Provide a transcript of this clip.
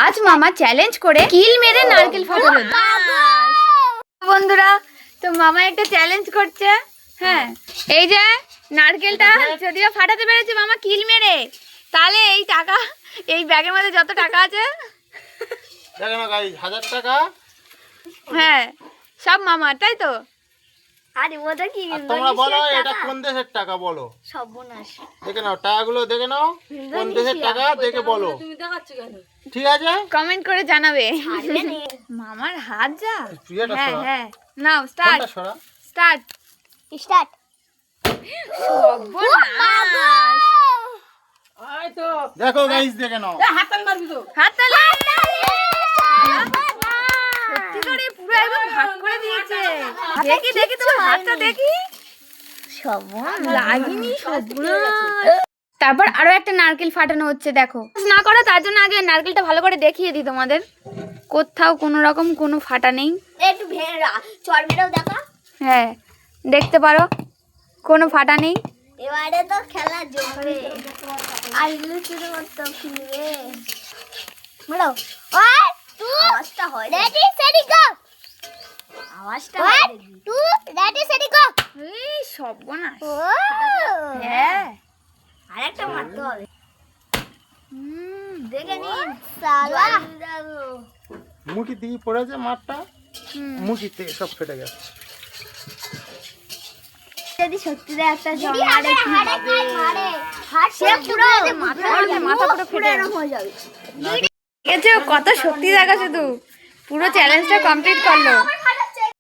আজ মামা চ্যালেঞ্জ করে কিল মেরে নারকেল ফাটালো। বন্ধুরা, তো মামা একটা চ্যালেঞ্জ করছে। হ্যাঁ, এই যে নারকেলটা যদিও ফাটাতে পেরেছে মামা কিল মেরে, তাহলে এই টাকা, এই ব্যাগের মধ্যে যত টাকা আছে দেখো না গাইস, 1000 টাকা। হ্যাঁ, সব মামা, তাই তো? আরে ওটা কি আর তোমরা বলো এটা কোন দেশের টাকা বলো। সর্বনাশ। দেখে নাও টাকাগুলো, দেখে নাও কোন দেশের টাকা, দেখে বলো। ঠিক আছে, কমেন্ট করে জানাবে। মামার হাত যা। হ্যাঁ হ্যাঁ, নাও স্টার্ট সরা স্টার্ট স্টার্ট। দেখো গাইস, দেখে নাও। হাততালি। সত্যি করে পুরো একদম ভাগ করে দিয়েছে। দেখি দেখি তোমার হাতটা দেখি। লাগেনি সবগুলো। তারপর আরো একটা নারকেল ফাটানো হচ্ছে, দেখো না করো, তার জন্য আগে নারকেলটা ভালো করে দেখিয়ে দিই তোমাদের। কোথাও কোনো রকম কোনো ফাটা নেই। একটু ভেড়া চড় মেরেও দেখা। হ্যাঁ, দেখতে পারো কোনো ফাটা নেই। এবারে তো খেলা জমবে। আর লুচুর মতো ফিরবে। মেরো। ওই টু আওয়াজটা হয়। রেডি সেটি গো। আওয়াজটা হয়। 2 রেডি সেটি গো। এই সর্বনাশ। ও হ্যাঁ, আরেকটা মারতে হবে। দেখে নিন সালা। মুখি দিয়ে পড়েছে মাঠটা, মুখিতে সব ফেটে গেছে। যদি সত্যি একটা জমারে কি হবে? সে পুরো মাথা পুরো ফেটে হয়ে যাবে। গেছে। কত শক্তি দেখা, শুধু পুরো চ্যালেঞ্জটা কমপ্লিট করলো।